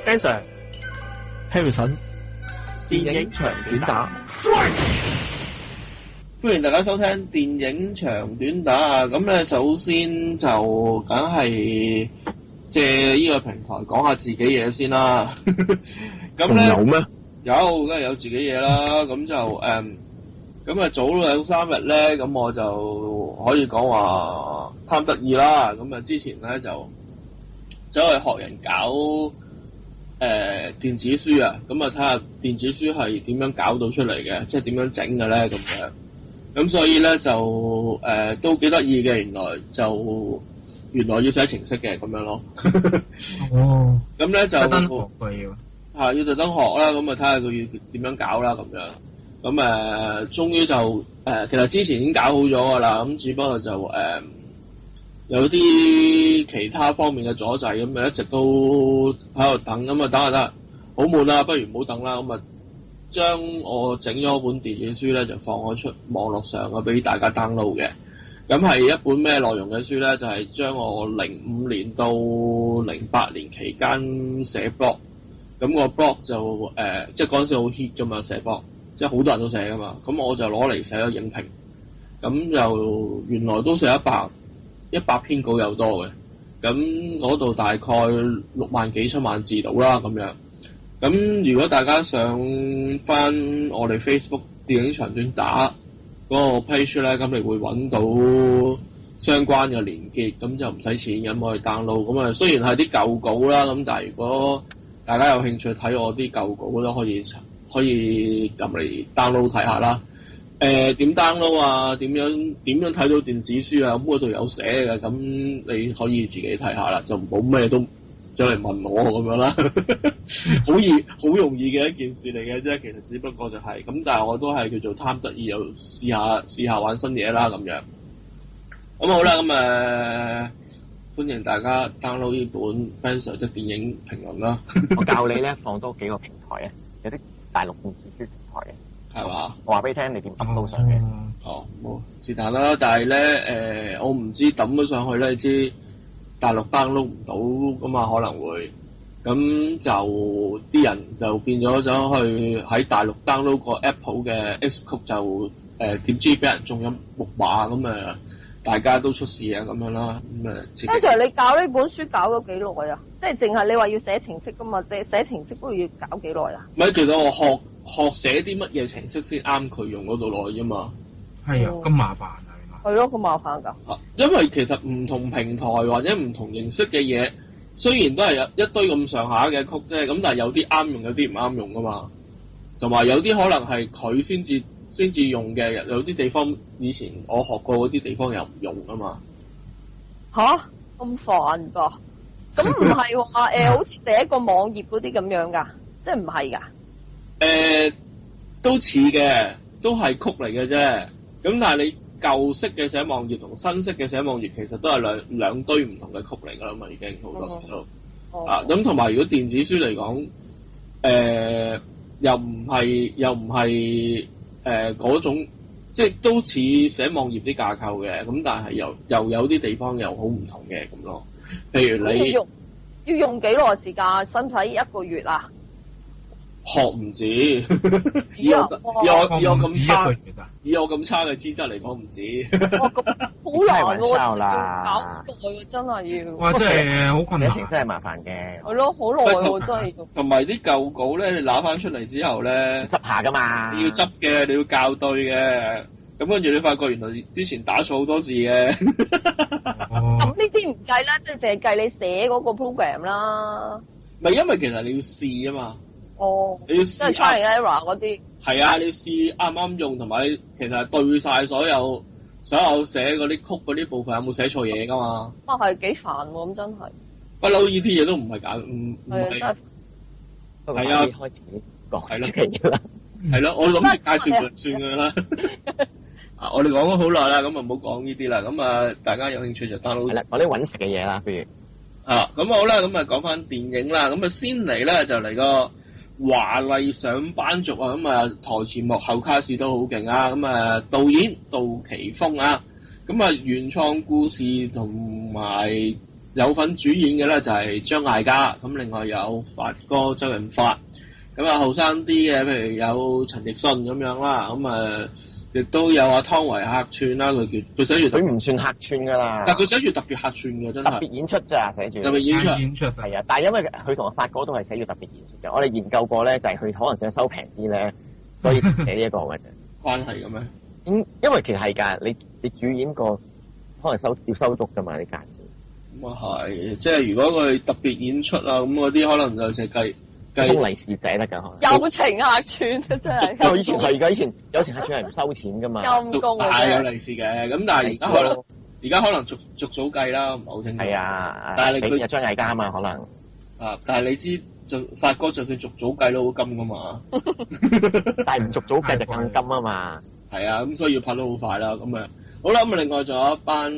Ben Sir， Harrison， 電影長短打，歡迎大家收聽電影長短打啊！咁咧，首先就梗係借呢個平台講下自己嘢先啦。咁咧有咩？有，梗係有自己嘢啦。咁就咁啊早兩三日咧，咁我就可以講話貪得意啦。咁啊之前咧就走去學人搞電子書啊，咁啊睇下電子書係點樣搞到出嚟嘅，即係點樣整嘅咧咁樣。咁所以咧就都幾得意嘅，原來要寫程式嘅咁樣咯。哦，咁咧就特登學佢要要特登學啦，咁啊睇下佢要點樣搞啦咁樣。咁終於就其實之前已經搞好咗㗎啦，咁只不過就有啲其他方面嘅阻滯，咁啊一直都喺度等，咁啊等下得，好悶啦，不如唔好等啦，咁啊將我整咗本電子書咧就放咗出網絡上啊，俾大家 download 嘅。咁係一本咩內容嘅書咧？就係將我05年到08年期間寫 blog，咁個 blog 就即係嗰陣時好 hit 噶嘛，寫 blog，即係好多人都寫噶嘛。咁我就攞嚟寫咗影評，咁就原來都寫100篇稿有多嘅。咁嗰度大概6萬幾7萬字到啦咁樣。咁如果大家上翻我哋 Facebook 電影長短打嗰個 page 咧，咁你會揾到相關嘅連結，咁就唔使錢咁可以 download。咁啊雖然係啲舊稿啦，咁但係如果大家有興趣睇我啲舊稿都可以撳嚟 download 睇下啦。點 download 啊？點樣睇到電子書啊？咁嗰度有寫嘅，咁你可以自己睇下啦，就唔好咩都走嚟問我咁樣啦。好容易嘅一件事嚟嘅啫，其實只不過就係咁，但係我都係叫做貪得意，又試下玩新嘢啦咁樣。咁好啦，咁歡迎大家 download 呢本 Ben Sir 的電影評論啦。我教你咧放多幾個平台啊，有啲大陸電子書平台嘅。係嘛？我話俾你聽，你點揼到上嘅？冇是但啦，但係咧我唔知揼咗上去咧，你知大陸 download 唔到㗎嘛，可能會咁就啲人就變咗走去喺大陸 download 個 Apple 嘅 Xcode 就點知俾人中咗木馬，咁大家都出事啊咁樣啦，咁跟住你搞呢本書搞咗幾耐啊？即係淨係你話要寫程式㗎嘛？即係寫程式都要搞幾耐啊？咪其實我學寫啲乜嘢程式先啱佢用嗰度耐啫嘛。係啊，咁麻煩啊！係咯，好麻煩㗎。因為其實唔同平台或者唔同形式嘅嘢，雖然都係有一堆咁上下嘅曲啫，咁但係有啲啱用，有啲唔啱用噶嘛。同埋有啲可能係佢先至用嘅，有啲地方以前我學過嗰啲地方又唔用啊嘛。吓？咁煩㗎？咁唔係話好似第一個網頁嗰啲咁樣㗎？即係唔係㗎？都似嘅，都係曲嚟嘅啫。咁但係你舊式嘅寫網頁同新式嘅寫網頁其實都係兩堆唔同嘅曲嚟㗎啦嘛，已經好多時都。咁同埋如果電子書嚟講，又唔係嗰種，即係都似寫網頁啲架構嘅，咁但係又有啲地方又好唔同嘅咁咯。譬如你要用幾耐時間？使唔使1個月啊？學唔止，以我咁差嘅資質嚟講唔止。好難喎，搞啦，搞好耐喎，真係要。哇，真係好困難。寫程式係麻煩嘅。係咯，好耐喎，真係要。同埋啲舊稿咧，你攞翻出嚟之後咧，執下㗎嘛。你要執嘅，你要校對嘅。咁跟住你發覺原來之前打錯好多字嘅。咁呢啲唔計啦，即係淨係計你寫嗰個 program 啦。咪因為其實你要試啊嘛。哦。你要試。即係 try and error 嗰啲。係啊，你試啱唔啱用，同埋其實係對晒所有寫嗰啲曲嗰啲部分有冇寫錯嘢㗎嘛？係幾煩喎，咁真係。不嬲呢啲嘢都唔係揀，唔係。係啊，開始講係咯，係咯，我諗住介紹就算㗎啦。我哋講咗好耐啦，咁啊唔好講呢啲啦。咁大家有興趣就 download。係啦，講啲揾食嘅嘢啦，不如。咁好啦，咁講翻電影啦。咁先嚟咧就嚟個華麗上班族啊！咁台前幕後卡士都好勁啊！咁導演杜琪峰啊，咁原創故事同埋有份主演嘅咧就係張艾嘉，咁另外有發哥周潤發，咁啊後生啲嘅譬如有陳奕迅咁樣啦，咁亦都有阿湯唯客串啦，佢寫住佢唔算客串噶啦，但佢寫住特別客串嘅真係特別演出咋寫住特別演出係啊，但係因為佢同阿發哥都係寫住特別演出嘅，我哋研究過咧就係佢可能想收平啲咧，所以寫呢一個嘅啫。關係嘅咩？因為其實係㗎，你主演個可能要收足㗎嘛，你價錢。咁啊係，即係如果佢特別演出啊咁嗰啲，可能就係計封利是仔得㗎，可能。友情客串啊，真係。以前係㗎，以前友情客串係唔收錢㗎嘛。陰公啊！係有利是嘅，咁但係而家可能逐組計啦，唔係好清楚。係啊，但係佢有張藝嘉啊嘛，可能。啊！但係你知就發哥就算逐組計都好金㗎嘛。但係唔逐組計就更金啊嘛。係啊，咁所以要拍得好快啦。咁啊，好啦，咁另外仲有一班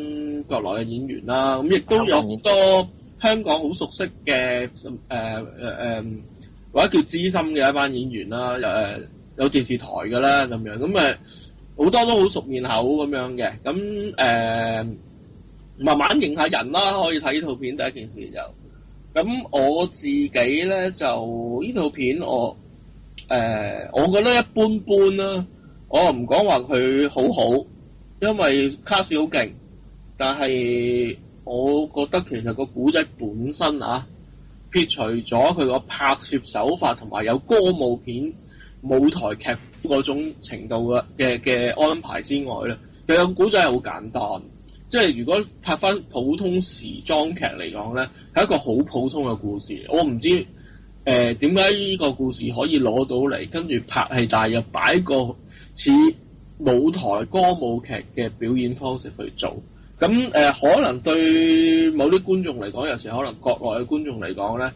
國內嘅演員啦，咁亦都有好多香港好熟悉嘅或者叫資深嘅一班演員啦，有電視台嘅啦咁樣，咁好多都好熟面口咁樣嘅，咁慢慢認下人啦，可以睇呢套片第一件事就，咁我自己咧就呢套片我覺得一般般啦，我又唔講話佢好好，因為卡士好勁，但係我覺得其實個古仔本身撇除咗佢個拍攝手法同埋有歌舞片舞台劇嗰種程度嘅安排之外咧，其實個古仔係好簡單。即係如果拍翻普通時裝劇嚟講咧，係一個好普通嘅故事。我唔知點解呢個故事可以攞到嚟，跟住拍戲，但係又擺個似舞台歌舞劇嘅表演方式去做。咁可能對某啲觀眾嚟講，有時可能國內嘅觀眾嚟講咧，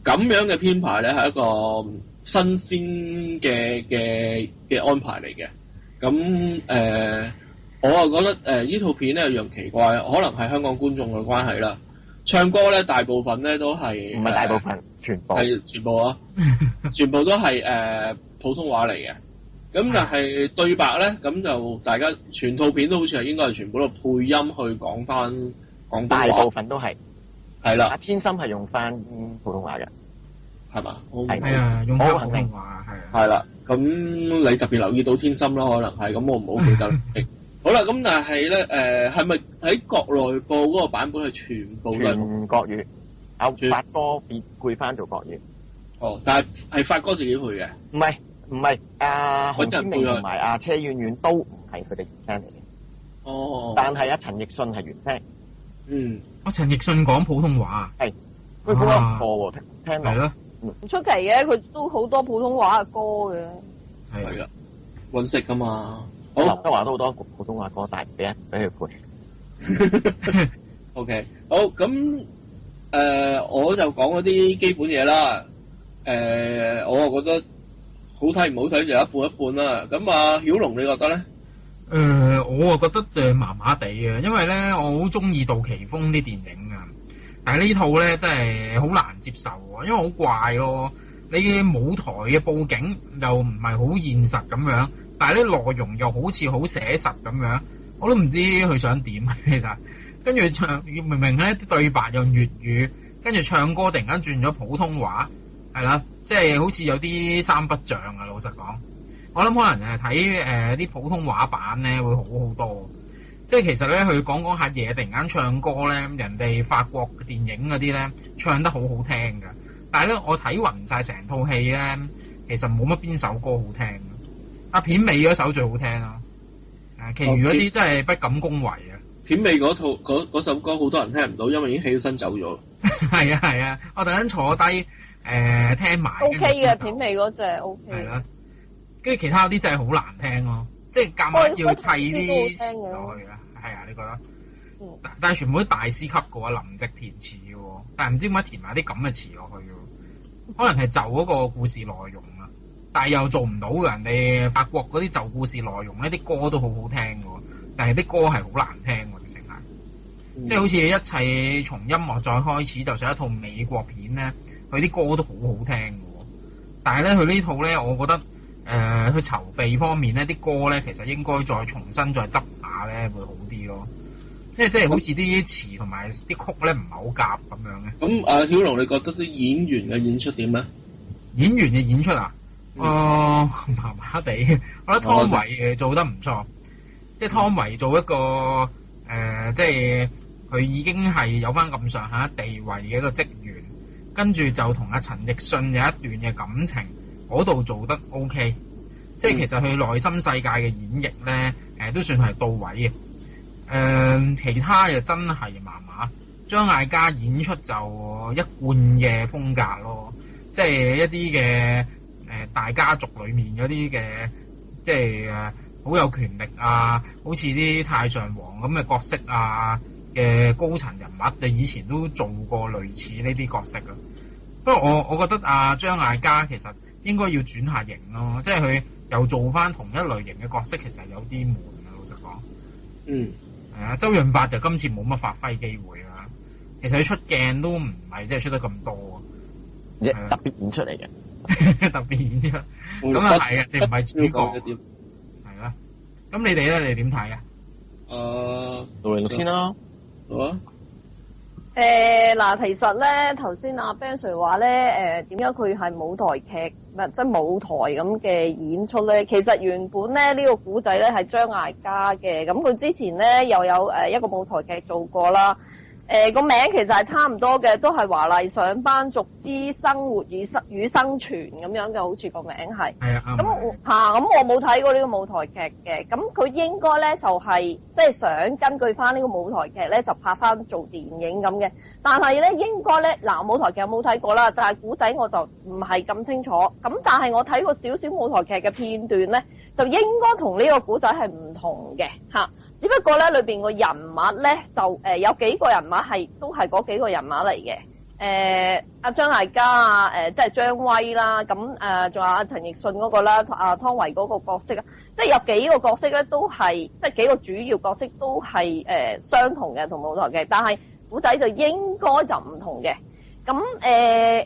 咁樣嘅編排咧係一個新鮮嘅安排嚟嘅。咁我啊覺得呢套片咧有樣奇怪，可能係香港觀眾嘅關係啦。唱歌咧大部分咧都係唔係大部分，全部係全部啊，全部都係普通話嚟嘅。咁但係對白咧，咁就大家全套片都好似係應該係全部都配音去講翻廣東話。大部分都係啦。阿天心係用翻普通話嘅，係嘛？係啊，用翻普通話係。係啦，咁你特別留意到天心啦，可能係咁，我唔好記得。好啦，咁但係咧，係咪喺國內播嗰個版本係全部都係全國語？有發哥配翻做國語。哦，但係發哥自己配嘅。唔係，洪天明同埋阿車婉婉都唔係佢哋原聲嚟嘅。哦。但係阿陳奕迅係原聲。嗯。陳奕迅講普通話。係。佢講得唔錯喎，聽落。係咯。唔出奇嘅，佢都好多普通話嘅歌嘅。係啊。揾食㗎嘛。好，劉德華都好多普通話歌，但係俾佢配。OK， 好咁我就講嗰啲基本嘢啦。我啊覺得好睇唔好睇就一半一半啦。咁曉龍你覺得咧？我啊覺得麻麻地嘅，因為咧我好中意杜琪峰啲電影啊，但係呢套咧真係好難接受啊，因為好怪咯。你嘅舞台嘅佈景又唔係好現實咁樣。但係啲內容又好似好寫實咁樣，我都唔知佢想點其實。跟住唱明明咧啲對白用粵語，跟住唱歌突然間轉咗普通話，係啦，即係好似有啲三不像啊！老實講，我諗可能睇啲普通話版咧會好好多。即係其實咧佢講下嘢，突然間唱歌咧，人哋法國嘅電影嗰啲咧唱得好好聽㗎。但係咧我睇勻晒成套戲咧，其實冇乜邊首歌好聽。片尾嗰首最好聽咯，其餘嗰啲真係不敢恭維啊！片尾嗰首歌好多人聽唔到，因為已經起咗身走咗。係啊，我突然間坐低聽埋。O K 嘅片尾嗰隻 O K。係啦，跟住其他啲真係好難聽咯，即係夾硬要砌啲落去啊！係啊，你覺得？但係全部都大師級嘅喎，林夕填詞嘅喎，但係唔知點解填埋啲咁嘅詞落去嘅，可能係就嗰個故事內容。但係又做唔到嘅，人哋法國嗰啲就故事內容呢啲歌都好好聽嘅，但係啲歌係好難聽嘅，直情係，即係好似一切從音樂再開始，就算一套美國片咧，佢啲歌都好好聽嘅，但係咧佢呢套咧，我覺得佢籌備方面咧，啲歌咧其實應該再重新再執下咧會好啲咯，即係好似啲詞同埋啲曲咧唔係好夾咁樣嘅。咁阿曉龍，你覺得啲演員嘅演出點咧？演員嘅演出啊，麻麻地，我覺得湯唯做得唔錯，即係湯唯做一個即係佢已經係有翻咁上下地位嘅一個職員，跟住就同阿陳奕迅有一段嘅感情，嗰度做得 OK，即係其實佢內心世界嘅演繹咧，都算係到位嘅。其他就真係麻麻，張艾嘉演出就一貫嘅風格咯，即係一啲嘅大家族裏面嗰啲嘅，即係好有權力啊，好似啲太上皇咁嘅角色啊嘅高層人物，就以前都做過類似呢啲角色啊。不過我覺得張艾嘉其實應該要轉下型咯，即係佢又做翻同一類型嘅角色，其實有啲悶啊，老實講。周潤發就今次冇乜發揮機會啦。其實佢出鏡都唔係即係出得咁多，特別演出嚟嘅，特別演出。咁啊係啊，你唔係主角，係啦。咁你哋咧，你點睇啊？杜玲先啦。好啊。嗱，其實咧，頭先阿 Ben Sir 話咧，點解佢係舞台劇，即係舞台咁嘅演出咧？其實原本咧呢個古仔咧係張艾嘉嘅，咁佢之前咧又有一個舞台劇做過啦。個名其實係差唔多嘅，都係華麗上班族之生活與生存咁樣嘅，好似個名係。係啊。咁我冇睇過呢個舞台劇嘅，咁佢應該咧就係即係想根據翻呢個舞台劇咧就拍翻做電影咁嘅。但係咧應該咧舞台劇有冇睇過啦，但係古仔我就唔係咁清楚。咁但係我睇過少少舞台劇嘅片段咧，就應該同呢個古仔係唔同嘅嚇。只不過咧，裏邊個人物咧就有幾個人物都係嗰幾個人物嚟嘅。阿張艾嘉啊，即係張威啦，咁仲有阿陳奕迅嗰個啦，湯唯嗰個角色啊，即係有幾個角色咧都係即係幾個主要角色都係相同嘅同舞台劇，但係古仔就應該就唔同嘅。咁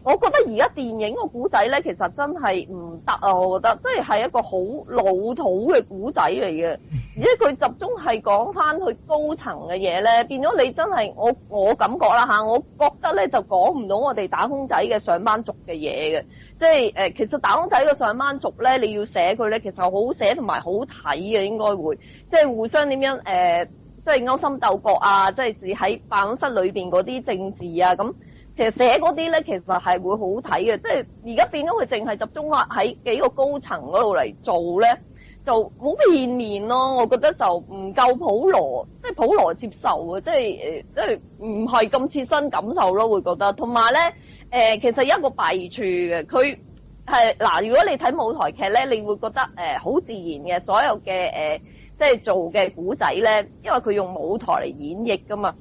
我覺得而家電影個古仔咧，其實真係唔得啊！我覺得即係一個好老土嘅古仔嚟嘅，而且佢集中係講翻佢高層嘅嘢咧，變咗你真係我感覺啦嚇，我覺得咧就講唔到我哋打工仔嘅上班族嘅嘢嘅，即係其實打工仔嘅上班族咧，你要寫佢咧，其實好寫同埋好睇嘅，應該會即係互相點樣即係勾心鬥角啊，即係自喺辦公室裏邊嗰啲政治啊咁。其實寫嗰啲咧，其實係會好睇嘅，即係而家變咗佢淨係集中喺幾個高層嗰度嚟做咧，就好片面咯。我覺得就唔夠普羅，即係普羅接受啊，即係唔係咁切身感受咯，會覺得。同埋咧，其實一個弊處嘅，佢係嗱，如果你睇舞台劇咧，你會覺得好自然嘅，所有嘅即係做嘅古仔咧，因為佢用舞台嚟演繹噶嘛。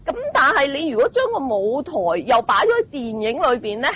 咁但係你如果將個舞台又擺咗喺電影裏邊咧，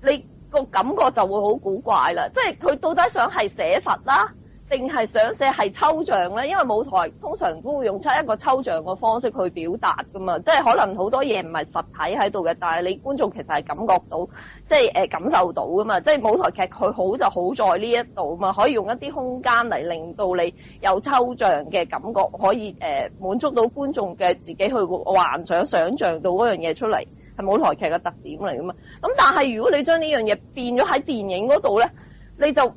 你個感覺就會好古怪啦。即係佢到底想係寫實啦，定係想寫係抽象咧？因為舞台通常都會用出一個抽象嘅方式去表達噶嘛。即係可能好多嘢唔係實體喺度嘅，但係你觀眾其實係感覺到，即係感受到噶嘛。即係舞台劇佢好就好在呢一度嘛，可以用一啲空間嚟令到你有抽象嘅感覺，可以滿足到觀眾嘅自己去幻想想像到嗰樣嘢出嚟，係舞台劇嘅特點嚟噶嘛。咁但係如果你將呢樣嘢變咗喺電影嗰度咧，你就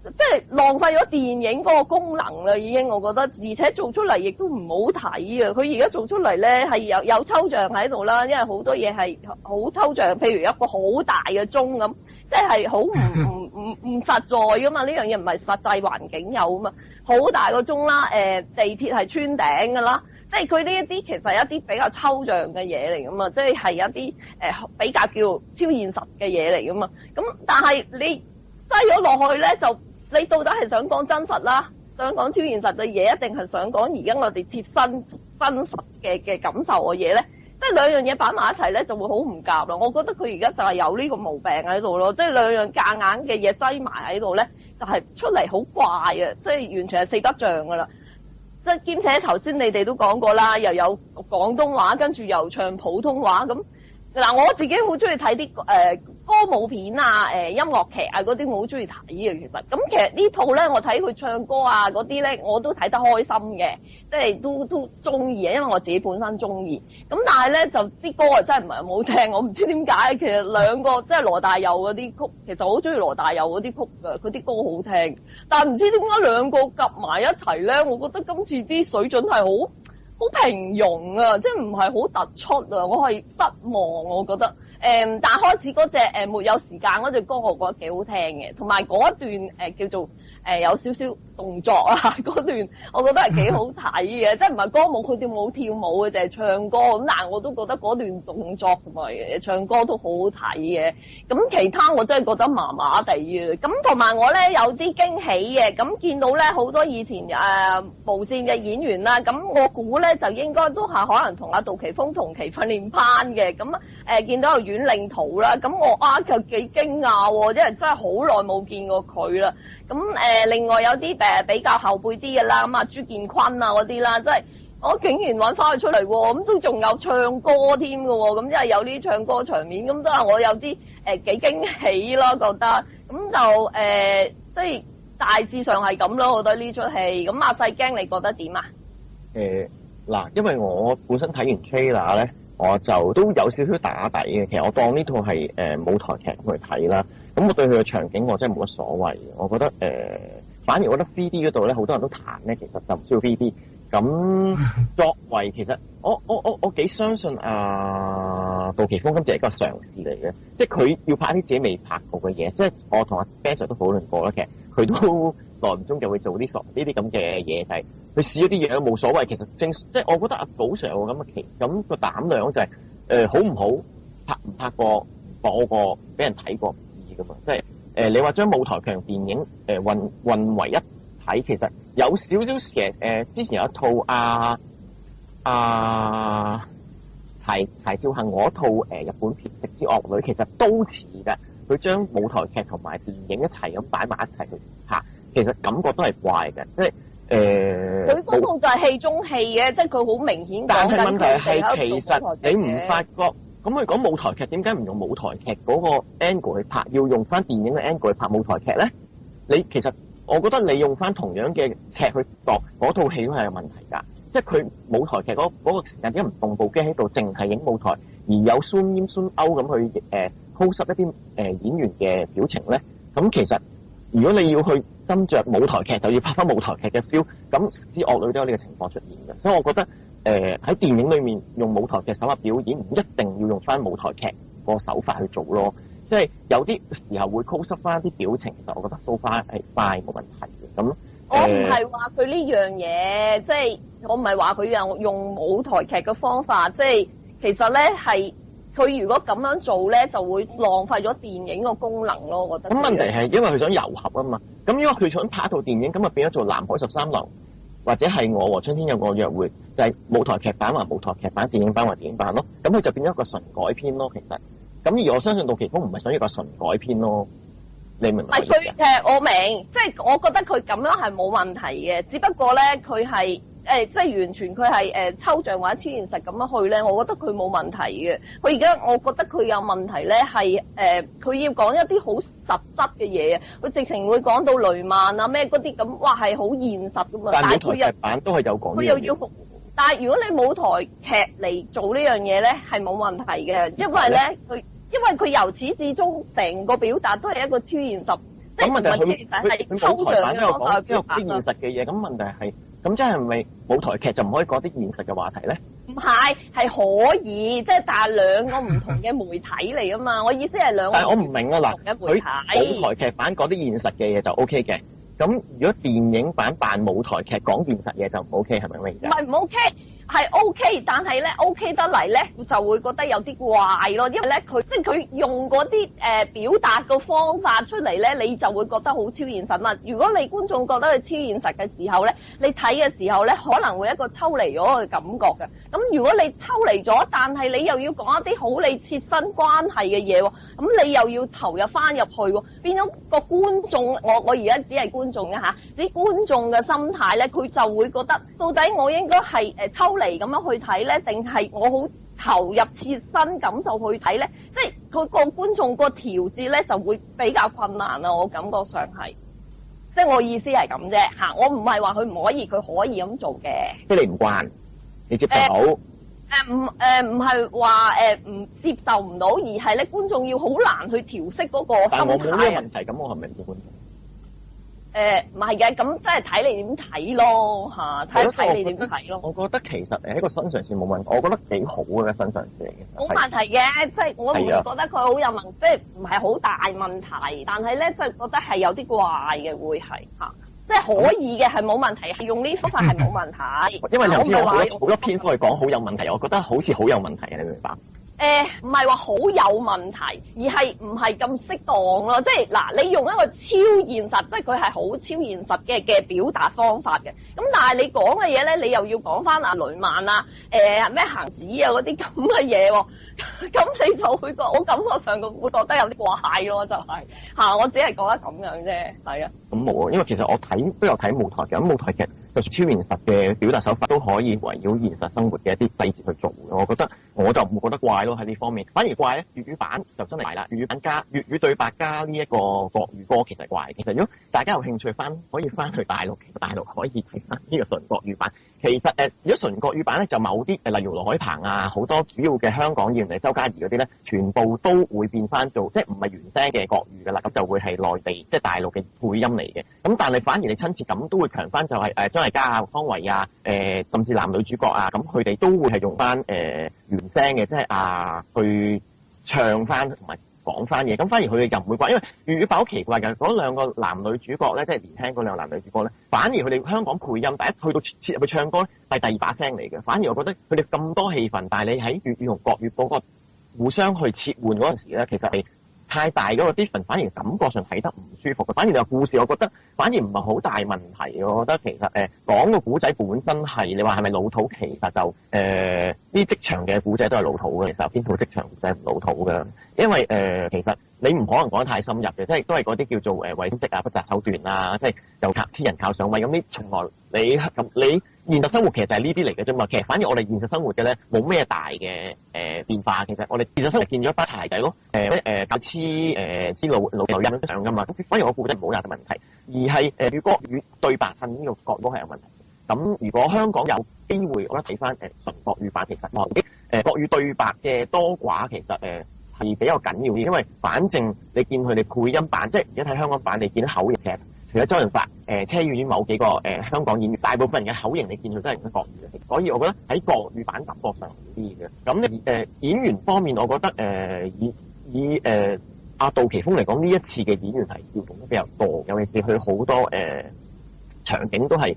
即係浪費咗電影嗰個功能啦，已經我覺得，而且做出嚟亦都唔好睇啊！佢而家做出嚟咧係有抽象喺度啦，因為好多嘢係好抽象，譬如一個好大嘅鐘咁，即係好唔實在噶嘛，呢樣嘢唔係實際環境有啊嘛，好大個鐘啦，地鐵係穿頂噶啦，即係佢呢一啲其實係一啲比較抽象嘅嘢嚟噶嘛，即係一啲比較叫超現實嘅嘢嚟噶嘛，咁但係你擠咗落去咧就。你到底係想講真實啦，想講超現實嘅嘢，一定係想講而家我哋貼身真實嘅感受嘅嘢咧？即係兩樣嘢擺埋一齊咧，就會好唔夾啦。我覺得佢而家就係有呢個毛病喺度咯，即係兩樣夾硬嘅嘢擠埋喺度咧，就係出嚟好怪嘅，即係完全係四不像噶啦。即係兼且頭先你哋都講過啦，又有廣東話，跟住又唱普通話咁。嗱，我自己好中意睇啲歌舞片啊、音樂劇啊嗰啲我好中意睇嘅其實。咁其實呢套咧我睇佢唱歌啊嗰啲咧我都睇得開心嘅，即係都中意啊，因為我自己本身中意。咁但係咧就啲歌啊真係唔係咁好聽，我唔知點解。其實兩個即係羅大佑嗰啲曲，其實我好中意羅大佑嗰啲曲㗎，佢啲歌好聽。但係唔知點解兩個夾埋一齊咧，我覺得今次啲水準係好平庸啊，即係唔係好突出啊，我係失望我覺得。但係開始嗰隻沒有時間嗰隻歌，我覺得幾好聽嘅，同埋嗰一段叫做有少少動作啊，嗰段我覺得係幾好睇嘅，即係唔係歌舞，佢哋冇跳舞嘅，就係唱歌咁。但係我都覺得嗰段動作同埋唱歌都好好睇嘅。咁其他我真係覺得麻麻地嘅。咁同埋我咧有啲驚喜嘅，咁見到咧好多以前無線嘅演員啦，咁我估咧就應該都係可能同阿杜琪峰同期訓練班嘅。咁見到有阮令圖啦，咁我就幾驚訝喎，因為真係好耐冇見過佢啦。咁另外有啲比較後輩啲嘅啦，咁朱建坤啊嗰啲啦，即係我竟然揾翻佢出嚟喎，咁都仲有唱歌添嘅喎，咁即係有啲唱歌場面，咁都係我有啲幾驚喜咯，覺得咁就即係大致上係咁咯，我覺得呢出戲。咁阿細驚你覺得點啊？嗱，因為我本身睇完 trailer 咧，我就都有少少打底嘅。其實我當呢套係舞台劇咁去睇啦。咁我對佢嘅場景我真係冇乜所謂，我覺得反而我覺得 3D 嗰度咧好多人都彈咧，其實就唔需要 3D。咁作為其實我幾相信杜琪峰今次係一個嘗試嚟嘅，即係佢要拍啲自己未拍過嘅嘢。即係我同阿 Ben Sir 都討論過啦，其實佢都耐唔中就會做啲呢啲咁嘅嘢，就係佢試咗啲嘢都冇所謂。其實即係我覺得阿寶 Sir 咁個膽量就係好唔好拍唔拍過播過俾人睇過。即係你話將舞台劇同電影混為一體，其實有少少之前有一套柴少幸嗰套日本片《食之惡女》，其實都似嘅。佢將舞台劇同埋電影一齊咁擺埋一齊去拍，其實感覺都係怪嘅。即係佢嗰套就係戲中戲嘅，即係佢好明顯。但係問題係其實你唔發覺。咁佢講舞台劇，點解唔用舞台劇嗰個 angle 去拍，要用翻電影嘅 angle 去拍舞台劇咧？你其實我覺得你用翻同樣嘅劇去度嗰套戲都係有問題㗎。即係佢舞台劇嗰個時間點解唔動部機喺度，淨係影舞台，而有 zoom in zoom out 咁去close up 一啲演員嘅表情咧？咁其實如果你要去跟着舞台劇，就要拍翻舞台劇嘅 feel，咁啲惡女都有呢個情況出現嘅。所以我覺得。喺電影裏面用舞台劇手法表演，唔一定要用翻舞台劇個手法去做咯。即係有啲時候會 close 翻啲表情，其實我覺得so far係 fine 冇問題嘅。咁我唔係話佢呢樣嘢，即係我唔係話佢用舞台劇嘅方法，即係其實咧係佢如果咁樣做咧，就會浪費咗電影個功能咯。我覺得。咁問題係因為佢想糅合啊嘛。咁如果佢想拍一套電影，咁啊變咗做《南海13樓》。或者係我和春天有個約會，就係舞台劇版還舞台劇版，電影版還電影版咯。咁佢就變咗一個純改編咯。其實，咁而我相信杜琪峰唔係想一個純改編咯。你明唔明？係佢我明，即係我覺得佢咁樣係冇問題嘅，只不過咧佢係即係完全佢係抽象或者超現實咁樣去咧，我覺得佢冇問題嘅。佢而家我覺得佢有問題咧係佢要講一啲好實質嘅嘢啊，佢直情會講到雷曼啊咩嗰啲咁，哇係好現實噶嘛。但係舞台劇版都係有講。佢又要，但係如果你舞台劇嚟做呢樣嘢咧，係冇問題嘅，因為咧因為佢由始至終成個表達都係一個超現實，即係唔係超現實係抽象嘅方法表達。啲現實嘅嘢，咁問題係。咁即係咪舞台劇就唔可以講啲現實嘅話題咧？唔係，係可以，即係但係兩個唔同嘅媒體嚟㗎嘛。我意思係兩個。但係我唔明啊嗱，佢舞台劇版講啲現實嘅嘢就 O K 嘅，咁如果電影版扮舞台劇講現實嘢就唔 O K 係咪咁？唔係唔 O K。係 OK，但係咧 OK 得嚟咧，就會覺得有啲怪咯，因為咧佢用嗰啲表達個方法出嚟咧，你就會覺得好超現實嘛。如果你觀眾覺得佢超現實嘅時候咧，你睇嘅時候咧，可能會一個抽離咗嘅感覺嘅。咁如果你抽離咗，但係你又要講一啲好你切身關係嘅嘢喎，咁你又要投入翻入去喎，變咗個觀眾，我而家只係觀眾嘅嚇，只觀眾嘅心態咧，佢就會覺得到底我應該係抽離咁樣去睇咧，定係我好投入切身感受去睇咧？即係佢個觀眾個調節咧就會比較困難啦。我感覺上係，即係我意思係咁啫嚇。我唔係話佢唔可以，佢可以咁做嘅。即係你唔慣，你接受到？唔係話唔接受唔到，而係咧觀眾要好難去調適嗰個心態。但我冇呢個問題，咁我係咪唔做觀眾？唔係嘅，咁即係睇你點睇咯嚇，睇你點睇咯。我覺得其實喺個新嘗試冇問題，我覺得幾好嘅新嘗試嚟嘅。冇問題嘅，即係我唔覺得佢好有問，即係唔係好大問題，但係咧即係覺得係有啲怪嘅會係嚇。即係可以嘅，係冇問題，係用呢方法係冇問題。因為你知我好多篇幅去講好有問題，我覺得好似好有問題嘅，你明白？唔係話好有問題，而係唔係咁適當咯。即係嗱，你用一個超現實，即係佢係好超現實嘅表達方法嘅。咁但係你講嘅嘢咧，你又要講翻阿雷曼啊，咩行子啊嗰啲咁嘅嘢喎。咁你就會覺，我感覺上會覺得有啲怪咯，就係我只係覺得咁樣啫，係啊。咁冇啊，因為其實我都有睇舞台劇，咁舞台劇就超現實嘅表達手法都可以圍繞現實生活嘅一啲細節去做。我覺得我就唔覺得怪咯喺呢方面，反而怪咧粵語版就真係怪啦。粵語版加粵語對白加呢一個國語歌其實怪。其實如果大家有興趣可以翻去大陸，其實大陸可以睇翻呢個純國語版。其實如果純國語版咧，就某啲例如羅海鵬啊，好多主要嘅香港演員嚟周家怡嗰啲咧，全部都會變翻做即係唔係原聲嘅國語噶啦，咁就會係內地即係大陸嘅配音嚟嘅。咁但係反而你親切感都會強翻，就係張麗嘉啊、湯唯啊、甚至男女主角啊，咁佢哋都會係用翻原聲嘅，即係去唱翻同埋講翻嘢，咁反而佢哋又唔會怪，因為粵語版好奇怪嘅，嗰兩個男女主角咧，即係年輕嗰兩個男女主角咧，反而佢哋香港配音第一去到切入去唱歌咧，係第二把聲嚟嘅。反而我覺得佢哋咁多戲份，但係你喺粵語同國語嗰個互相去切換嗰陣時咧，其實係太大嗰個 difference，反而感覺上睇得唔舒服嘅。反而你個故事，我覺得反而唔係好大問題。我覺得其實講個古仔本身係你話係咪老土，其實就呢啲職場嘅古仔都係老土嘅。其實邊套職場古仔唔老土嘅？因為其實你唔可能講得太深入嘅，即係都係嗰啲叫做為職啊、不擇手段啊，即係就靠天人靠上位咁。呢從來你現實生活其實就係呢啲嚟嘅啫嘛。其實反而我哋現實生活嘅咧冇咩大嘅變化。其實我哋現實生活見咗一班柴仔咯，搞黐老人上噶嘛。反而我估得唔好有嘅問題，而係粵語對白襯呢個角都係有問題。咁如果香港有機會，我覺得睇翻純國語版，其實國語對白嘅多寡其實係比較緊要啲，因為反正你見佢哋配音版，即係而家睇香港版，你見到口型嘅，除咗周潤發、車婉婉某幾個香港演員，大部分人嘅口型你見到都係用國語嘅，所以我覺得喺國語版感覺上好啲嘅。咁演員方面，我覺得以杜琪峰嚟講，呢一次嘅演員係調動得比較多，尤其是佢好多場景都係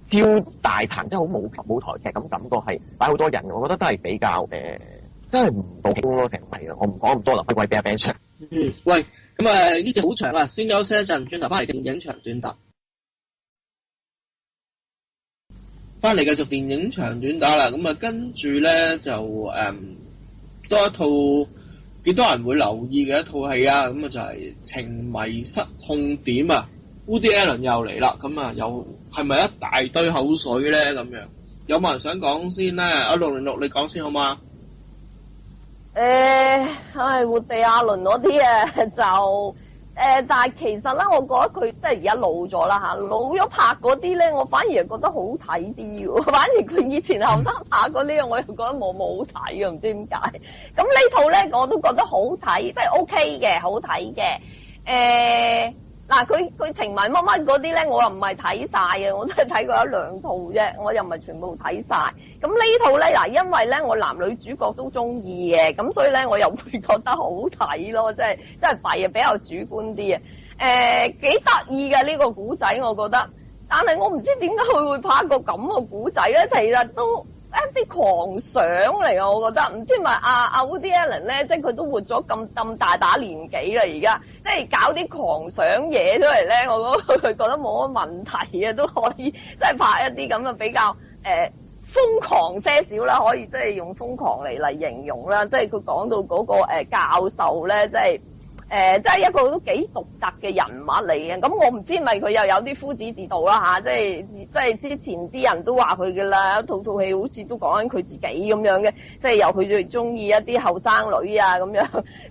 超大棚，即係好舞台劇咁感覺係擺好多人，我覺得都係比較真係唔到氣咯，成係啊！我唔講咁多啦，不如俾阿 Ben Sir。喂，咁呢節好長啊，先休息一陣，轉頭翻嚟電影長短答。翻嚟繼續電影長短打啦，咁跟住咧就多一套幾多人會留意嘅一套戲啊，咁就係《情迷失控點》啊 ，Woody Allen 又嚟啦，咁又係咪一大堆口水咧？咁樣有冇人想講先咧？阿606你講先好嗎？活地亞倫嗰啲就但係其實咧，我覺得佢即係而家老咗啦嚇，老咗拍嗰啲咧，我反而係覺得好睇啲喎。反而佢以前後生拍嗰啲，我又覺得冇好睇嘅，唔知點解。咁呢套咧，我都覺得好睇，即係 OK 嘅，好睇嘅。嗱，佢情迷乜乜嗰啲咧，我又唔係睇晒嘅，我都係睇過一兩套啫，我又唔係全部睇晒。咁呢套咧，嗱，因為咧我男女主角都中意嘅，咁所以咧我又會覺得好睇咯，即係弊啊，比較主觀啲啊。幾得意嘅呢個古仔，我覺得，但係我唔知點解佢會拍個咁嘅古仔咧，其實都一啲狂想嚟啊！我覺得唔知咪阿 Woody Allen 咧，即係佢都活咗咁大把年紀啦，而家即係搞啲狂想嘢出嚟咧，我覺得冇乜問題啊，都可以即係拍一啲咁嘅比較瘋狂些少啦，可以即係用瘋狂嚟形容啦。即係佢講到嗰個教授咧，即係即係一個都幾獨特嘅人物嚟嘅。咁我唔知咪佢又有啲夫子自道啦嚇，即係之前啲人都話佢嘅啦，套戲好似都講緊佢自己咁樣嘅，即係由佢最中意一啲後生女啊咁樣，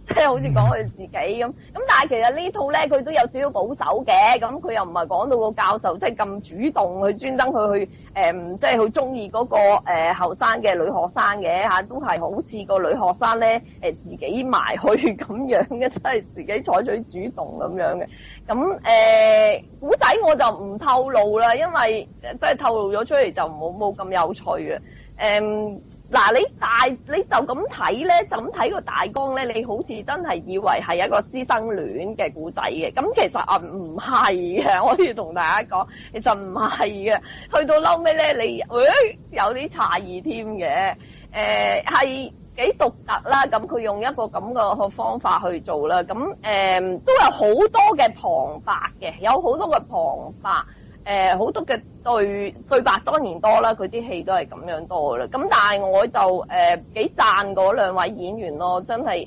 即係好似講佢自己咁。咁但係其實呢套咧佢都有少少保守嘅，咁佢又唔係講到個教授即係咁主動去專登去即係好中意嗰個後生嘅女學生嘅嚇，都係好似個女學生咧自己埋去咁樣嘅，即係自己採取主動咁樣嘅。咁古仔我就唔透露啦，因為即係透露咗出嚟就冇咁有趣嘅。嗱，你就咁睇咧，就咁睇個大綱咧，你好似真係以為係一個師生戀嘅故仔嘅，咁其實唔係嘅，我要同大家講，其實唔係嘅，去到嬲尾咧，你有啲詫異添嘅，係幾獨特啦，咁佢用一個咁嘅方法去做啦，咁都有好多嘅旁白嘅，有好多嘅旁白。好多嘅對白當然多啦，佢啲戲都係咁樣多啦。咁但係我就幾讚嗰兩位演員咯，真係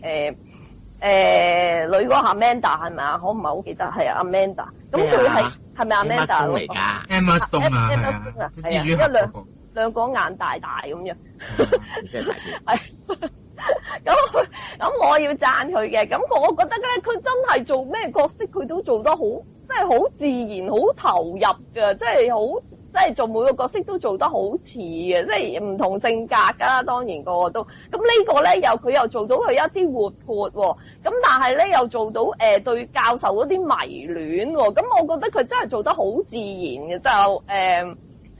女嗰個 Amanda 係咪啊？我唔係好記得係 Amanda。咁佢係咪 Amanda 嚟㗎 ？Emma Stone 啊，係啊，因為兩個眼大大咁樣。係。咁我要讚佢嘅，咁我覺得咧，佢真係做咩角色佢都做得好，即係好自然、好投入嘅，即係做每個角色都做得好似嘅，即係唔同性格㗎，當然個個都。咁呢個咧佢又做到佢一啲活潑喎，咁但係咧又做到對教授嗰啲迷戀喎，咁我覺得佢真係做得好自然嘅，就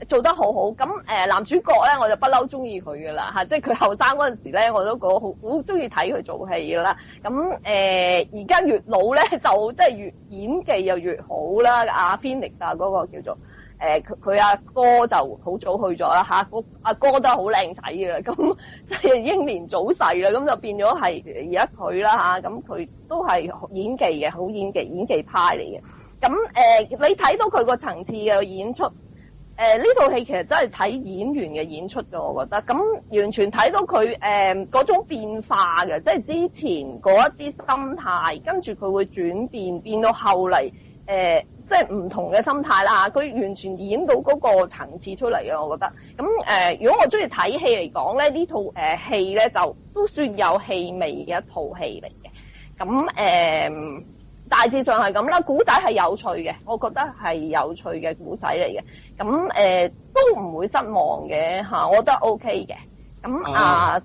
做得好好，咁男主角咧我就不嬲中意佢噶啦嚇，即係佢後生嗰陣時咧我都覺得好中意睇佢做戲噶啦，咁而家越老咧就即係越演技又越好啦，阿 Phoenix 啊嗰個叫做佢阿哥就好早去咗啦嚇，阿哥都係好靚仔嘅，咁即係英年早逝啦，咁就變咗係而家佢啦嚇，咁佢都係演技嘅，好演技派嚟嘅，咁你睇到佢個層次嘅演出。呢套戲其實真係睇演員嘅演出嘅，我覺得咁完全睇到佢嗰種變化嘅，即係之前嗰一啲心態，跟住佢會轉變到後嚟即係唔同嘅心態啦。佢完全演到嗰個層次出嚟嘅，我覺得。咁如果我中意睇戲嚟講咧，呢套戲咧就都算有戲味嘅一套戲嚟嘅。咁大致上係咁啦，古仔係有趣嘅，我覺得係有趣嘅古仔嚟嘅。咁都唔會失望嘅嚇，我覺得 OK 嘅。咁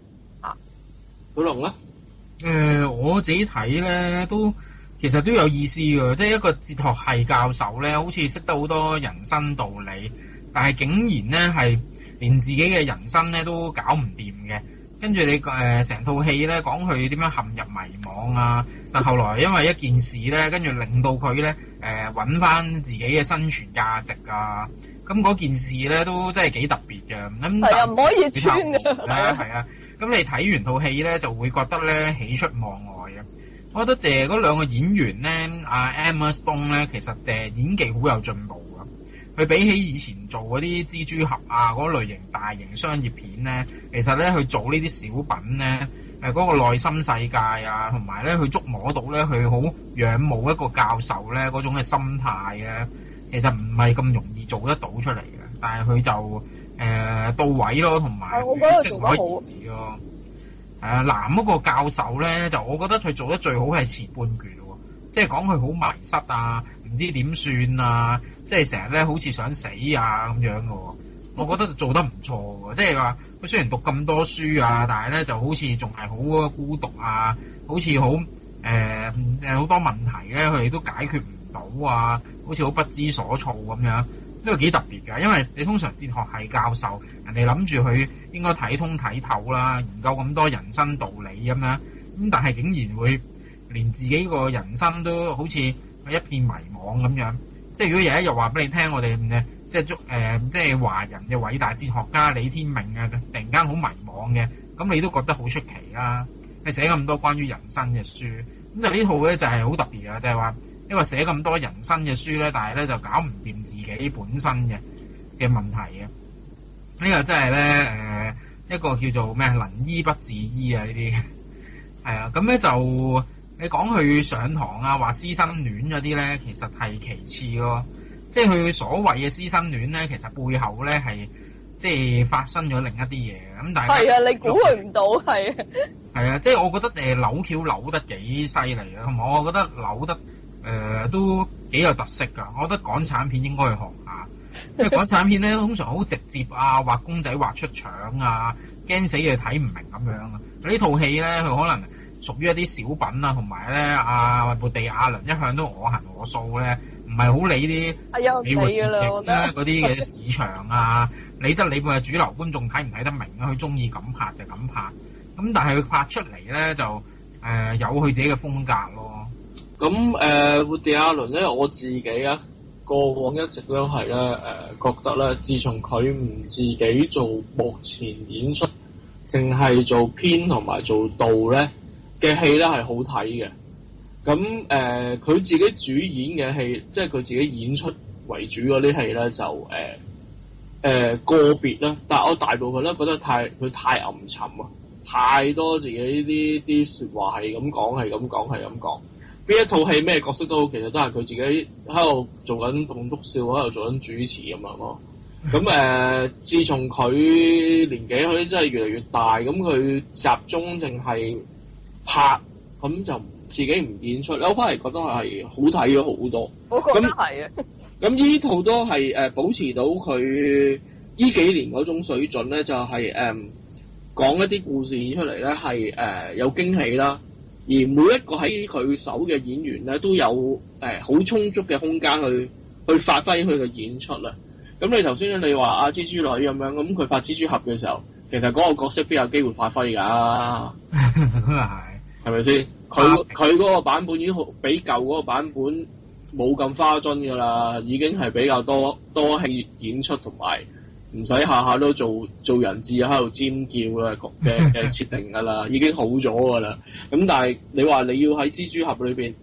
小龍咧？我自己睇咧都其實都有意思嘅，即係一個哲學系教授咧，好似識得好多人生道理，但係竟然咧係連自己嘅人生咧都搞唔掂嘅。跟住你成套戲咧講佢點樣陷入迷惘啊，但後來因為一件事咧，跟住令到佢咧揾翻自己嘅生存價值啊，咁嗰件事咧都真係幾特別嘅。咁係啊，唔可以穿嘅。係啊，咁你睇完套戲咧就會覺得咧喜出望外嘅。我覺得嗰兩個演員咧，阿 Emma Stone 咧，其實演技好有進步啊。佢比起以前做嗰啲蜘蛛俠啊嗰類型大型商業片咧，其實咧佢做呢啲小品咧，嗰個內心世界啊，同埋咧佢捉摸到咧佢好仰慕一個教授咧嗰種嘅心態咧，其實唔係咁容易做得到出嚟嘅。但係佢就到位咯，同埋適可而止咯。男嗰個教授咧，就我覺得佢做得最好係前半段喎，即係講佢好迷失啊，唔知點算啊，即係成日咧好似想死啊咁樣嘅喎。我覺得做得唔錯喎，即係話佢雖然讀咁多書啊，但係咧就好似仲係好孤獨啊，好似好好多問題咧，佢哋都解決唔到啊，好似好不知所措咁樣，呢個幾特別㗎。因為你通常哲學系教授，人哋諗住佢應該睇通睇透啦，研究咁多人生道理咁樣，咁但係竟然會連自己個人生都好似一片迷惘咁樣。即係如果有一日話俾你聽，我哋即係華人嘅偉大哲學家李天命啊，突然間好迷惘嘅，咁你都覺得好出奇啦。你寫咁多關於人生嘅書，咁就呢套咧就係好特別嘅，就係話一個寫咁多人生嘅書咧，但係咧就搞唔掂自己本身嘅問題嘅。呢個真係咧一個叫做咩能醫不自醫啊呢啲，係啊，咁咧就你講佢上堂啊，話師生戀嗰啲咧，其實係其次咯。即係佢所謂嘅師生戀咧，其實背後咧係即係發生咗另一啲嘢。咁但係係啊，你估佢唔到係。係啊，即係我覺得扭橋扭得幾犀利啊，同埋我覺得扭得都幾有特色㗎。我覺得港產片應該去學下，因為港產片咧通常好直接啊，畫公仔畫出腸啊，驚死你睇唔明咁樣啊。呢套戲咧，佢可能屬於一啲小品啊，同埋咧布地亞倫一向都我行我素咧，唔係好理啲美國電影啦嗰啲嘅市場啊，理得你咪主流觀眾睇唔睇得明啊？佢中意咁拍就咁拍，咁但係佢拍出嚟咧就有佢自己嘅風格咯。咁布地亞倫咧，我自己啊過往一直都係咧覺得咧，自從佢唔自己做幕前演出，淨係做編同埋做導咧嘅戲咧係好睇嘅。咁佢自己主演嘅戲，即係佢自己演出為主嗰啲戲咧，就個別啦。但係我大部分咧覺得佢太暗沉啊，太多自己啲説話係咁講，係咁講，係咁講。邊一套戲咩角色都好，其實都係佢自己喺度做緊棟篤笑，喺度做緊主持咁樣咯。咁自從佢年紀佢真係越嚟越大，咁佢集中淨係拍，咁就自己唔演出。我反而覺得係好睇咗好多。我覺得係啊。咁呢套都係保持到佢呢幾年嗰種水準咧，就係講一啲故事出嚟咧係有驚喜啦。而每一個喺佢手嘅演員咧，都有好充足嘅空間去發揮佢嘅演出啦。咁你頭先你話阿蜘蛛女咁樣，咁佢拍蜘蛛俠嘅時候，其實嗰個角色邊有機會發揮㗎？係咪先？佢嗰個版本已經比舊嗰個版本冇咁花樽㗎啦，已經係比較多戲演出同埋唔使下下都做人質喺度尖叫嘅設定㗎啦，已經好咗㗎啦。咁但係你話你要喺蜘蛛俠裏邊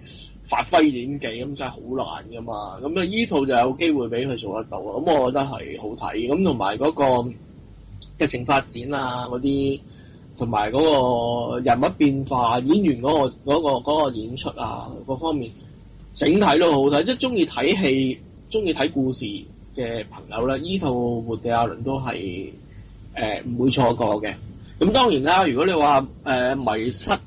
發揮演技，咁真係好難㗎嘛。咁依套就有機會俾佢做得到，咁我覺得係好睇。咁同埋嗰個劇情發展啊，嗰啲同埋嗰個人物變化、演員嗰個演出啊，各方面整體都好睇。即係中意睇戲、中意睇故事嘅朋友咧，依套《活地亞倫》都係唔會錯過嘅。咁當然啦，如果你話迷失乜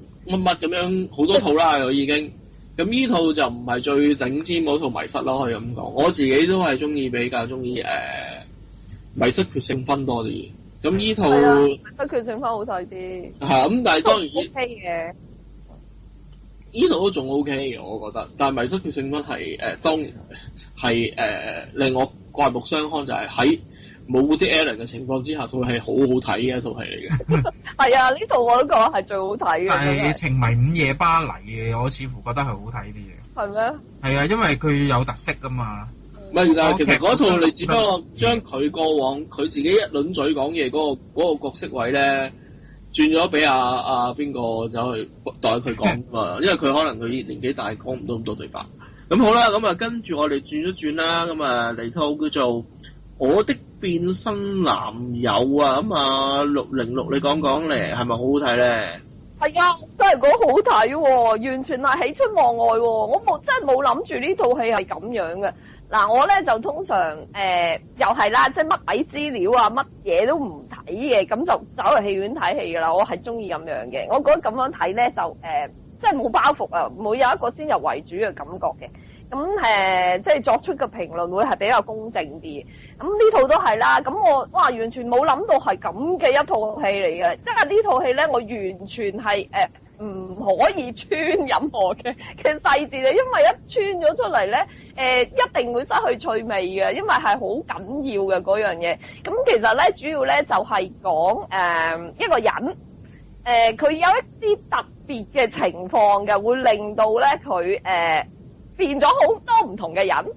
乜咁樣，好多套啦，我已經。咁呢套就唔係最頂尖嗰套迷失咯，可以咁講。我自己都係比較中意迷失決勝分多啲。咁呢套迷失決勝分好睇啲。係咁，但係當然 OK 嘅。呢套都仲 OK 嘅，我覺得。但係迷失決勝分係當然係令我刮目相看，就係喺冇啲 Allen 嘅情況之下，套戲好好睇嘅一套戲嚟嘅。係啊，呢套我都覺得係最好睇嘅。但係情迷午夜巴黎嘅，我似乎覺得係好睇啲嘅。係咩？係啊，因為佢有特色㗎嘛。唔係，但係其實嗰套你只不過將佢過往佢自己一輪嘴講嘢嗰個角色位咧，轉咗俾阿邊個走去代佢講嘛。因為佢可能佢年紀大，講唔到咁多對白。咁好啦，咁啊跟住我哋轉一轉啦，咁啊嚟套叫做《我的變身男友》啊，咁啊606，你講講咧，係咪好好睇咧？係啊，真係講好睇喎，完全係喜出望外喎。我真係冇諗住呢套戲係咁樣嘅。嗱，我咧就通常又係啦，即係乜鬼資料啊，乜嘢都唔睇嘅，咁就走去戲院睇戲㗎啦。我係中意咁樣嘅，我覺得咁樣睇咧就即係冇包袱啊，冇有一個先入為主嘅感覺嘅。咁即係作出嘅評論會係比較公正啲。咁呢套都係啦。咁我完全冇諗到係咁嘅一套戲嚟嘅，即係呢套戲咧，我完全係唔可以穿任何嘅細節嘅，因為一穿咗出嚟咧，一定會失去趣味嘅，因為係好緊要嘅嗰樣嘢。咁其實咧，主要咧就係講一個人，佢有一啲特別嘅情況嘅，會令到咧佢變咗好多唔同嘅人。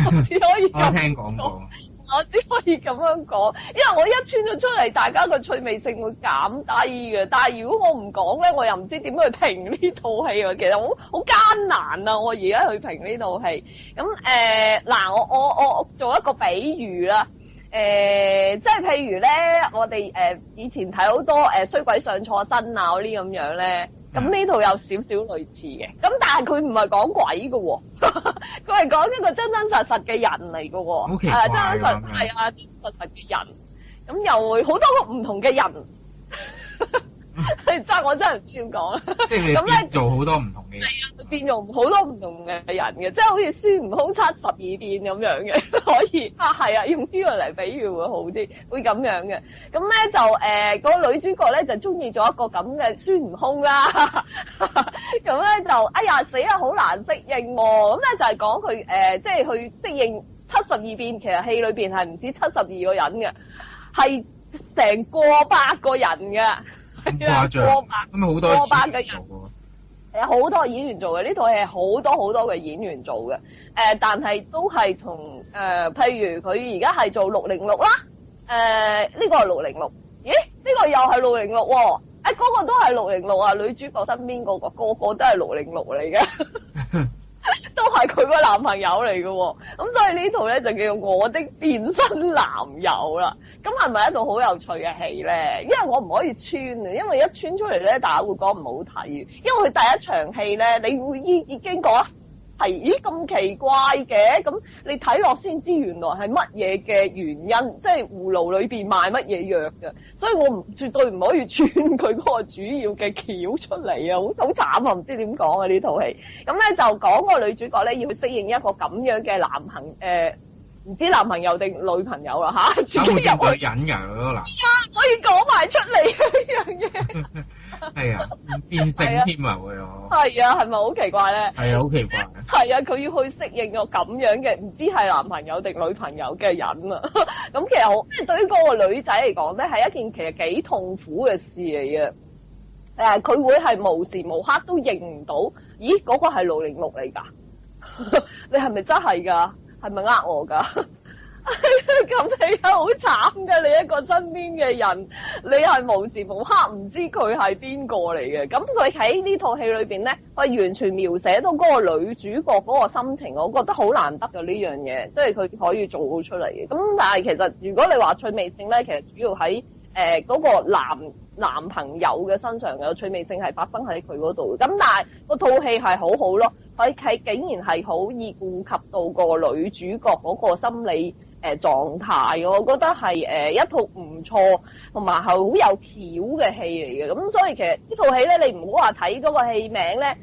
我只可以我聽講過。我只可以咁樣講，因為我一穿咗出嚟，大家個趣味性會減低嘅。但係如果我唔講咧，我又唔知點去評呢套戲啊。其實好艱難啊！我而家去評呢套戲。咁嗱，我做一個比喻啦。即係譬如咧，我哋以前睇好多衰鬼上錯身啊嗰啲咁樣咧。咁呢套有少少類似嘅，咁但係佢唔係講鬼嘅喎，佢係講一個真真實實嘅人嚟嘅喎，好奇怪真真實係啊，真真實實嘅人，咁又會好多個唔同嘅人。真係我真係唔知點講啦。即係你變做好多唔同嘅人。係啊，變用好多唔同嘅人嘅，即係好似孫悟空72變咁樣嘅，可以啊，係啊，用呢個嚟比喻會好啲，會咁樣嘅。咁咧就嗰個女主角咧就中意咗一個咁嘅孫悟空啦。咁咧就哎呀死啦，好難適應喎。咁咧就係講佢即係去適應72變，其實戲裏邊係唔止72個人嘅，係成過百個人嘅。咁誇張，咁好多過百嘅人，好多演員做嘅，呢套戲好多好多嘅演員做嘅，但係都係同譬如佢而家係做606啦，呢個係606，咦？呢個又係606喎，嗰個都係606啊，女主角身邊嗰個個都係606嚟嘅。都係佢個男朋友嚟嘅喎，咁所以呢套咧就叫做我的變身男友啦。咁係咪一套好有趣嘅戲咧？因為我唔可以穿啊，因為一穿出嚟咧，大家會講唔好睇。因為佢第一場戲咧，你會已經講係咦咁奇怪嘅，咁你睇落先知原來係乜嘢嘅原因，即係葫蘆裏邊賣乜嘢藥嘅。所以我絕對唔可以穿佢嗰個主要嘅橋出嚟啊！好慘啊，唔知點講啊呢套戲。咁咧就講個女主角咧要去適應一個咁樣嘅唔知男朋友定女朋友啦嚇，自己入去忍㗎嗰個男，可以講埋出嚟呢樣嘢。係啊，變性添啊會咯。係啊，係咪好奇怪咧？係啊，好奇怪。係啊，佢要去適應個咁樣嘅，唔知係男朋友定女朋友嘅人啊。咁其實即係對於嗰個女仔嚟講咧，係一件其實幾痛苦嘅事嚟嘅。佢會係無時無刻都認唔到，咦嗰個係606嚟㗎？你係咪真係㗎？係咪呃我㗎？咁你係好慘㗎！你一個身邊嘅人，你係無時無刻唔知佢係邊個嚟嘅。咁佢喺呢套戲裏邊咧，佢完全描寫到嗰個女主角嗰個心情，我覺得好難得嘅呢樣嘢，即係佢可以做到出嚟嘅。咁但係其實如果你話趣味性咧，其實主要喺嗰個男朋友嘅身上嘅趣味性係發生喺佢嗰度。咁但係個套戲係好好咯，佢竟然係好易顧及到個女主角嗰個心理狀態，我覺得係一套唔錯同埋係好有橋嘅戲嚟嘅。咁所以其實呢套戲咧，你唔好話睇咗個戲名咧，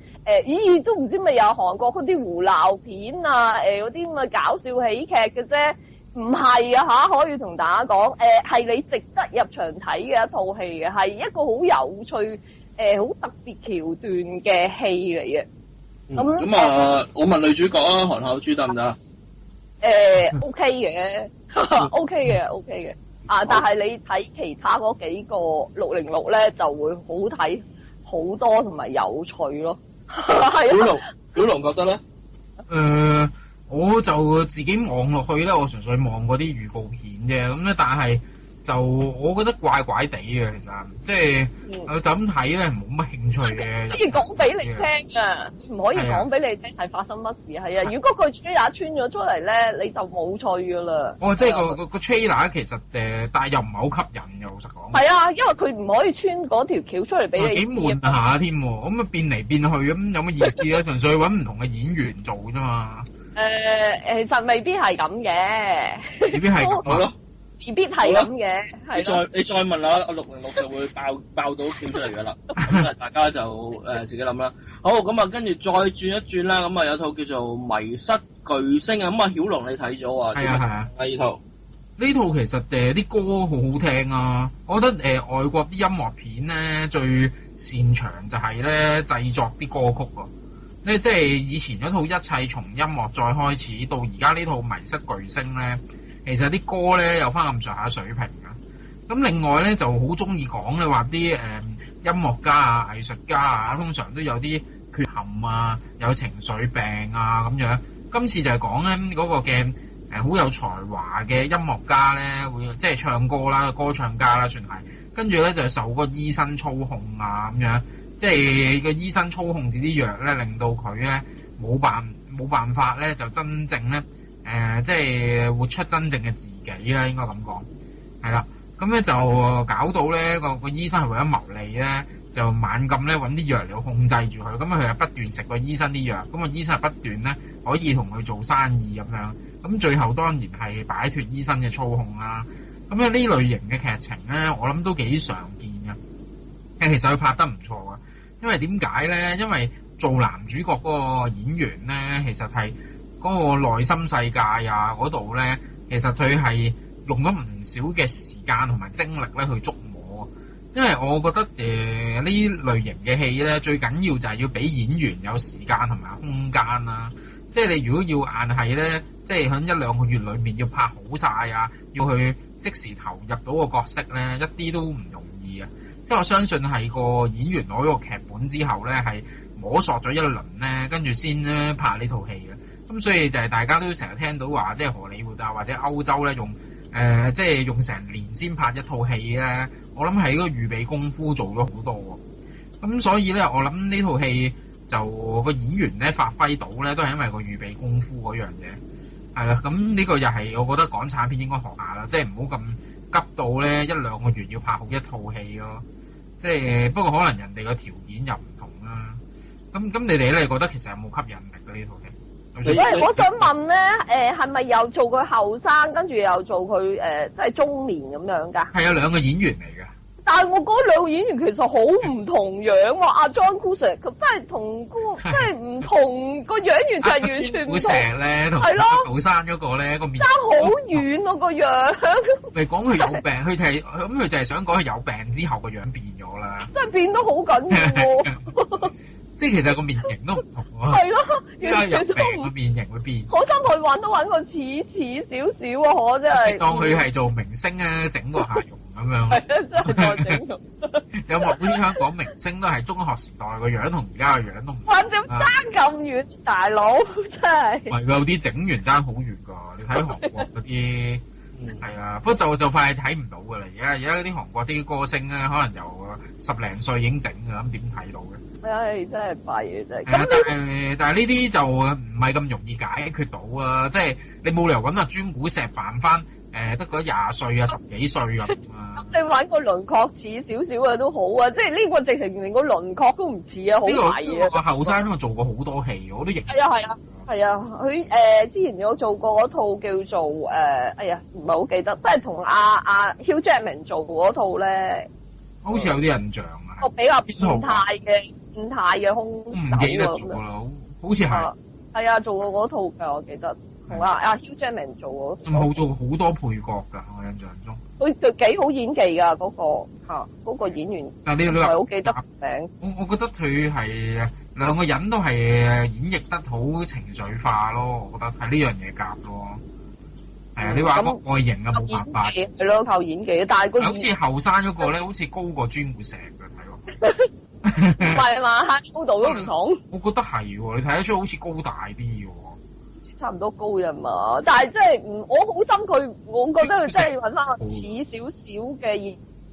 咦都唔知咪有韓國嗰啲胡鬧片啊，嗰啲咁嘅搞笑喜劇嘅啫，唔係啊嚇，可以同大家講，係你值得入場睇嘅一套戲嘅，係一個好有趣好特別橋段嘅戲嚟嘅。咁啊，我問女主角啊，韓孝珠得唔得？OK 嘅，OK 嘅，OK 嘅。但係你睇其他嗰幾個606咧，就會好睇好多同埋有趣咯。係啊。小龍覺得咧？我就自己望落去咧，我純粹望嗰啲預告片啫。咁咧，但係就我覺得怪怪地嘅，其實即係就咁睇咧，冇乜興趣嘅。可以講俾你聽啊，唔可以講俾你聽係發生乜事係啊。如果個 trailer 穿咗出嚟咧，你就冇趣噶啦。即係個 trailer 其實但係又唔係好吸引嘅，老實講。係啊，因為佢唔可以穿嗰條橋出嚟俾你。幾悶下添，咁啊變嚟變去咁有乜意思咧？純粹揾唔同嘅演員做啫嘛。其實未必係咁嘅。未必係咁咯。未必係咁嘅，你再問下阿606就會爆到橋出嚟㗎啦。咁啊，大家就自己諗啦。好，咁啊，跟住再轉一轉啦。咁啊，有套叫做《迷失巨星》啊。咁啊，曉龍你睇咗啊？係啊。呢套其實啲歌好好聽啊。我覺得外國啲音樂片咧最擅長就係咧製作啲歌曲喎。咧即係以前嗰套《一切從音樂再開始》到而家呢套《迷失巨星》咧。其實啲歌咧有翻咁上下水平㗎。咁另外咧就好中意講咧話啲音樂家啊、藝術家啊，通常都有啲缺陷啊，有情緒病啊咁樣。今次就係講咧嗰個嘅好有才華嘅音樂家咧，會即係唱歌啦、歌唱家啦，算係。跟住咧就受個醫生操控啊咁樣，即係個醫生操控住啲藥咧，令到佢咧冇辦法咧就真正咧。即係活出真正嘅自己啦，應該咁講，係啦。咁咧就搞到咧個醫生係為咗牟利咧，就猛咁咧揾啲藥嚟控制住佢，咁佢又不斷食個醫生啲藥，咁個醫生係不斷咧可以同佢做生意咁樣，咁最後當然係擺脫醫生嘅操控啦。咁呢類型嘅劇情咧，我諗都幾常見嘅。其實佢拍得唔錯啊，因為點解咧？因為做男主角嗰個演員咧，其實係嗰個內心世界啊嗰度咧，其實佢係用咗唔少嘅時間同埋精力咧去捉摸。因為我覺得呢類型嘅戲咧，最緊要就係要俾演員有時間同埋空間啦。即係你如果要硬係咧，即係喺1-2個月裏面要拍好晒啊，要去即時投入到個角色咧，一啲都唔容易啊！即係我相信係個演員攞咗個劇本之後咧，係摸索咗一輪咧，跟住先咧拍呢套戲嘅。咁所以就係大家都成日聽到話，即係荷里活啊或者歐洲咧用即係用成年先拍一套戲咧。我諗係嗰個預備功夫做咗好多喎。咁所以咧，我諗呢套戲就個演員咧發揮到咧，都係因為個預備功夫嗰樣嘢。係啦，咁呢個又係我覺得港產片應該學下啦，即係唔好咁急到咧1-2個月要拍好一套戲咯。即係不過可能人哋個條件又唔同啦。咁你哋咧覺得其實有冇吸引力嘅呢套戲？喂，我想問咧，係咪又做佢後生，跟住又做佢即係中年咁樣㗎？係有兩個演員嚟嘅。但係我嗰兩個演員其實好唔同樣喎，阿 John Cusack 佢真係同即係唔同個樣，完全係完全唔同。Cusack 咧同後生嗰個咧個面爭好遠喎個樣。咪講佢有病，佢就係想講佢有病之後個樣變咗啦。真係變得好緊要喎！即係其實個面型都唔同喎。係咯，完全都唔個面型會變。好心佢揾都揾個似少少喎，可真係。當佢係做明星啊，整個下容咁樣。係啊，真係再整容。有冇啲香港明星都係中學時代個樣同而家個樣都唔同。哇！點爭咁遠，大佬真係。唔係有啲整完爭好遠㗎，你睇韓國嗰啲。係啊，不過就快睇唔到㗎啦。而家嗰啲韓國啲歌星咧，可能由10零歲已經整㗎，咁點睇到嘅？唉，真係弊真係。但係呢啲就唔係咁容易解決到啊！即係你冇理由揾阿專股石扮翻得嗰20歲啊、10幾歲咁啊。你揾個輪廓似少少嘅都好啊！即係呢個直情連個輪廓都唔似啊，好弊啊！個後生都做過好多戲，我都認。係啊，佢之前有做過嗰套叫做哎呀唔係好記得，即係同阿 Hugh Jackman 做嗰套咧，好似有啲印象啊。個比較變態嘅兇手唔記得咗啦，好似係。係啊，做過嗰套㗎，我記得同阿 Hugh Jackman 做嗰套。冇做好多配角㗎，我印象中。佢幾好演技㗎嗰個演員。但你唔係好記得名。我覺得佢係兩個人都係演繹得好情緒化咯，我覺得係呢樣嘢夾咯。係啊，你話個外形啊冇辦法。係咯，靠演技，但係個好似後生嗰個咧，好似高過專股石嘅睇喎。唔係嘛，高度都唔同。我覺得係喎，你睇得出好似高大啲喎。差唔多高啫嘛，但係真係我好心佢，我覺得佢真係揾翻個似少少嘅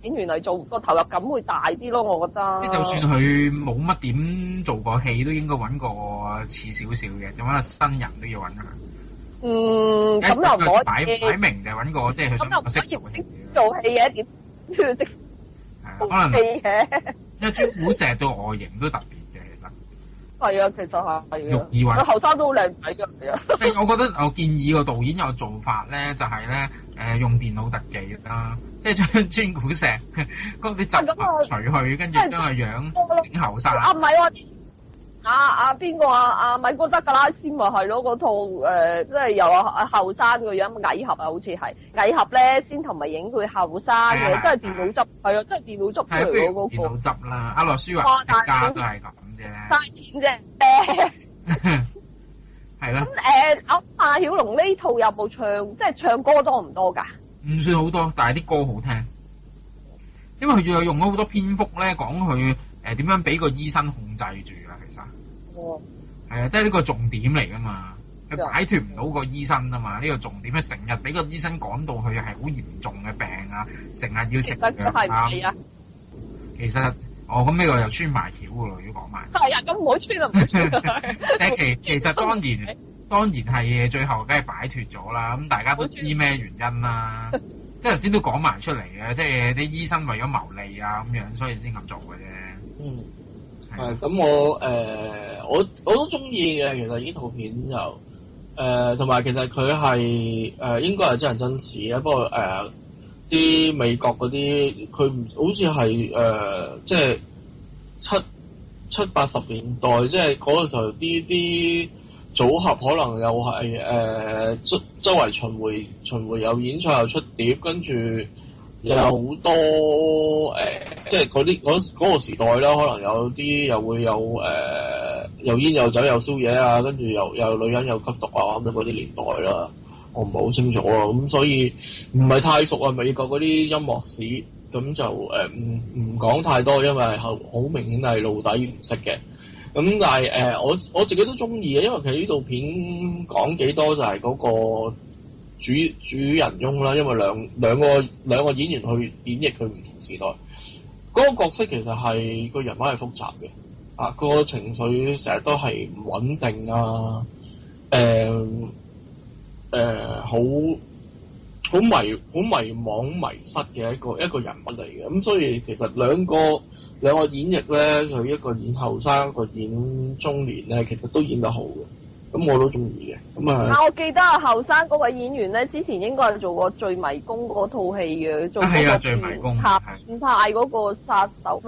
演員嚟做，個投入感會大啲咯，我覺得。即係就算佢冇乜點做過戲，都應該揾個似少少嘅，就揾個新人都要揾佢。咁又唔可以擺明就揾個即係佢想識做戲嘅，點都要識可能戲嘅。因為專股石做外形都特別嘅，其實。係啊，其實係。容易揾。後生都好靚仔㗎，係啊。我建議個導演有做法咧，就係咧用電腦特技啦，即係將專股石嗰啲雜物除去，跟住將個樣整後生。唔係喎。邊個米高德格拉斯咪係咯，嗰套即係又後生個樣蟻俠啊，好似係蟻俠咧，先同埋影佢後生嘅，真係電腦執，係啊，真係電腦執出嚟嗰個。電腦執啦，阿諾舒華辛力加都係咁啫。嘥錢啫。係啦。咁阿曉龍呢套有冇唱，即係唱歌多唔多㗎？唔算好多，但係啲歌好聽。因為佢仲有用咗好多篇幅咧，講佢點樣俾個醫生控制住啊，其實。係啊，即係呢個重點嚟噶嘛，佢擺脫唔到個醫生啊嘛，呢個重點咧成日俾個醫生講到佢係好嚴重嘅病啊，成日要食藥啊。其實咁呢個又穿埋橋噶咯，如果講埋。係啊，咁唔好穿啊，唔好穿。其實當然係最後梗係擺脫咗啦，咁大家都知咩原因啦。即係頭先都講埋出嚟嘅，即係啲醫生為咗牟利啊咁樣，所以先咁做嘅啫。係咁我都中意嘅，其實呢套片就同埋其實佢係應該係真人真事嘅，不過啲美國嗰啲佢好似係即係七八十年代，即係嗰個時候啲組合可能又係周圍巡迴有演唱又出碟，跟住有好多即係嗰個時代啦，可能有啲又會有又煙又酒又宵夜啊，跟住又女人又吸毒啊咁樣嗰啲年代啦，我唔係好清楚啊，咁所以唔係太熟啊美國嗰啲音樂史，咁就唔講太多，因為好明顯係露底唔識嘅。咁但係我自己都中意嘅，因為其實呢套片講幾多就係嗰個主人翁啦，因為兩個演員去演繹佢唔同時代嗰個角色，其實係個人物係複雜嘅，啊個情緒成日都係唔穩定啊，好迷惘迷失嘅一個人物嚟嘅，咁所以其實兩個演繹咧，佢一個演後生，一個演中年咧，其實都演得好嘅。咁我都中意嘅。咁啊，我記得後生嗰位演員咧，之前應該係做過《醉迷宮》嗰套戲嘅，做嗰個變態嗰個殺手，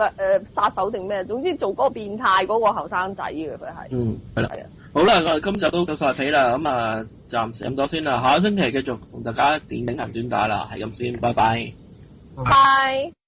殺手定咩？總之做嗰個變態嗰個後生仔嘅佢係。係啦。好啦，我哋今集都夠晒皮啦，咁啊，暫時咁多先啦。下個星期繼續同大家電影行短打啦，係咁先，拜拜。拜。